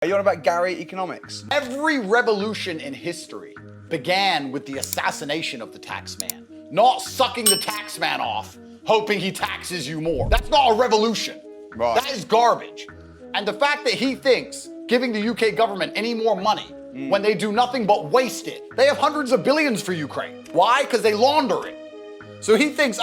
Are you on about Gary economics? Every revolution in history began with the assassination of the taxman, not sucking the taxman off, hoping he taxes you more. That's not a revolution. Right. That is garbage. And the fact that he thinks giving the UK government any more money when they do nothing but waste it. They have hundreds of billions for Ukraine. Why? Because they launder it. So he thinks,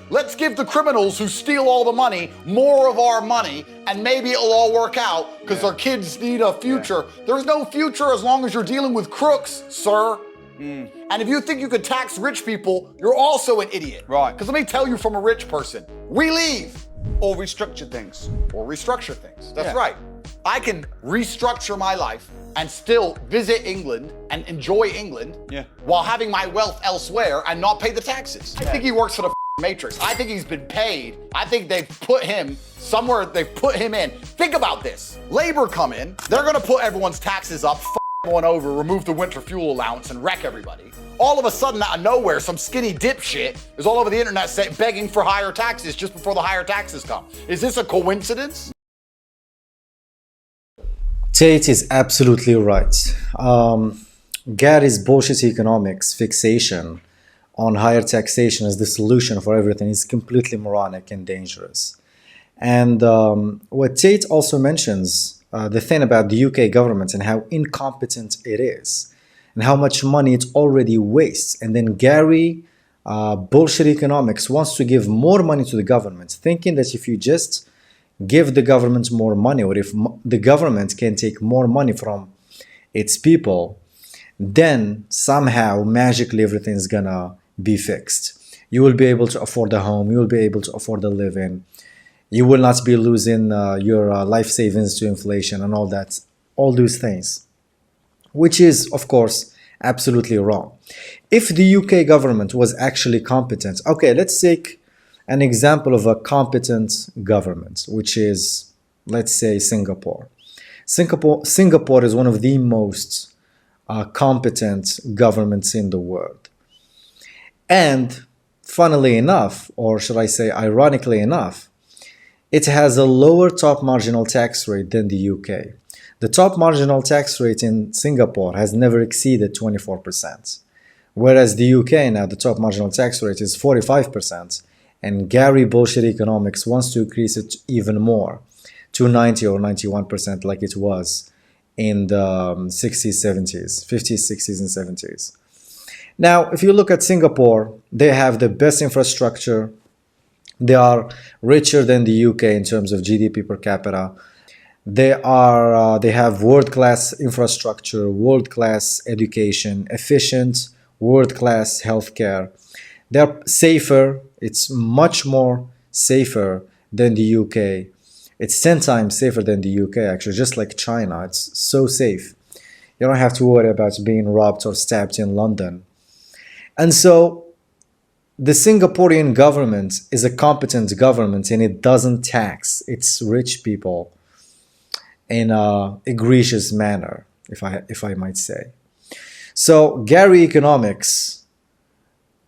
let's give the criminals who steal all the money more of our money and maybe it'll all work out because our kids need a future. There's no future as long as you're dealing with crooks, sir. And if you think you could tax rich people, you're also an idiot. Right. Because let me tell you from a rich person, we leave Or restructure things. or restructure things. That's Yeah. right. I can restructure my life and still visit England and enjoy England while having my wealth elsewhere and not pay the taxes. I think he works for the Matrix. I think he's been paid. I think they've put him somewhere, they've put him in. Think about this. Labor come in, they're gonna put everyone's taxes up, everyone over, remove the winter fuel allowance and wreck everybody. All of a sudden, out of nowhere, some skinny dipshit is all over the internet begging for higher taxes just before the higher taxes come. Is this a coincidence? Tate is absolutely right. Gary's bullshit economics fixation on higher taxation as the solution for everything is completely moronic and dangerous. And what Tate also mentions, the thing about the UK government and how incompetent it is and how much money it already wastes. And then Gary, bullshit economics, wants to give more money to the government, thinking that if you just give the government more money, or if the government can take more money from its people, then somehow magically everything's gonna be fixed. You will be able to afford a home, you will be able to afford a living, you will not be losing your life savings to inflation and all that, all those things, which is of course absolutely wrong. If the UK government was actually competent, okay, let's take an example of a competent government, which is, let's say, Singapore. Singapore is one of the most competent governments in the world. And funnily enough, or should I say ironically enough, it has a lower top marginal tax rate than the UK. The top marginal tax rate in Singapore has never exceeded 24%. Whereas the UK now, the top marginal tax rate is 45%. And Gary bullshit economics wants to increase it even more to 90 or 91% like it was in the 60s, 70s, 50s, 60s, and 70s. Now, if you look at Singapore, they have the best infrastructure. They are richer than the UK in terms of GDP per capita. They have world-class infrastructure, world-class education, efficient, world-class healthcare. They're safer. It's much more safer than the UK. It's 10 times safer than the UK, actually, just like China. It's so safe. You don't have to worry about being robbed or stabbed in London. And so the Singaporean government is a competent government and it doesn't tax its rich people in a egregious manner, if I might say. So Gary economics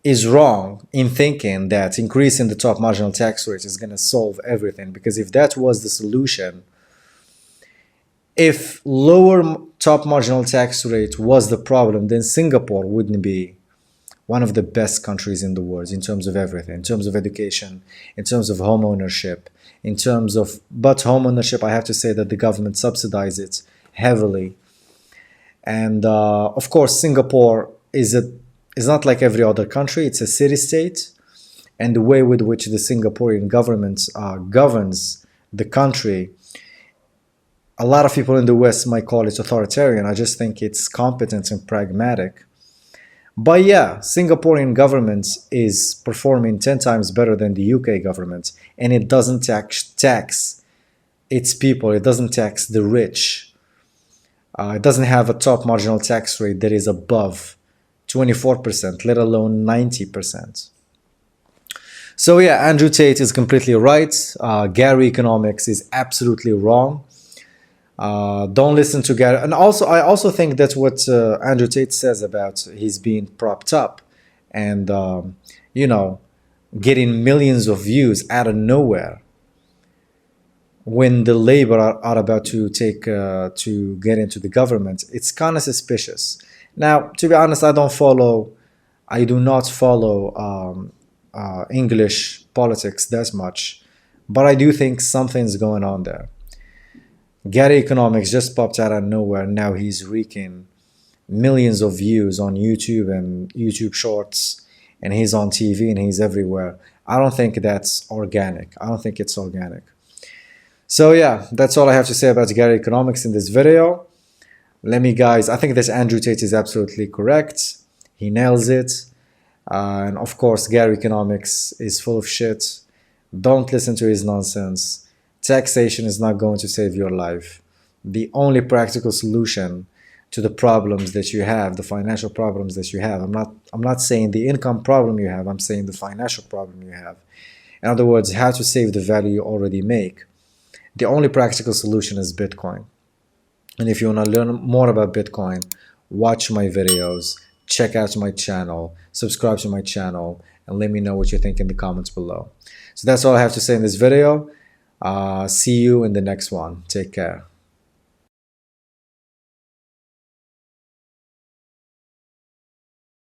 is wrong in thinking that increasing the top marginal tax rate is going to solve everything, because if that was the solution, if lower top marginal tax rate was the problem, then Singapore wouldn't be one of the best countries in the world in terms of everything, in terms of education, in terms of home ownership, but home ownership, I have to say that the government subsidizes it heavily. And of course, Singapore is not like every other country. It's a city-state, and the way with which the Singaporean government governs the country, a lot of people in the West might call it authoritarian. I just think it's competent and pragmatic. But yeah, Singaporean government is performing 10 times better than the UK government, and it doesn't tax its people. It doesn't tax the rich. It doesn't have a top marginal tax rate that is above 24%, let alone 90%. So yeah, Andrew Tate is completely right. Gary economics is absolutely wrong. Don't listen to Gary. And also, I also think that what Andrew Tate says about he's being propped up and, getting millions of views out of nowhere when the Labour are about to take to get into the government, it's kind of suspicious. Now, to be honest, I do not follow English politics that much, but I do think something's going on there. Gary Economics just popped out of nowhere. Now he's wreaking millions of views on YouTube and YouTube Shorts, and he's on TV and he's everywhere. I don't think that's organic. I don't think it's organic. So yeah, that's all I have to say about Gary Economics in this video. I think this Andrew Tate is absolutely correct. He nails it. And of course, Gary Economics is full of shit. Don't listen to his nonsense. Taxation is not going to save your life. The only practical solution to the problems that you have, the financial problems that you have, I'm not saying the income problem you have, I'm saying the financial problem you have. In other words, how to save the value you already make. The only practical solution is Bitcoin. And if you want to learn more about Bitcoin, watch my videos, check out my channel, subscribe to my channel, and let me know what you think in the comments below. So that's all I have to say in this video. See you in the next one. Take care.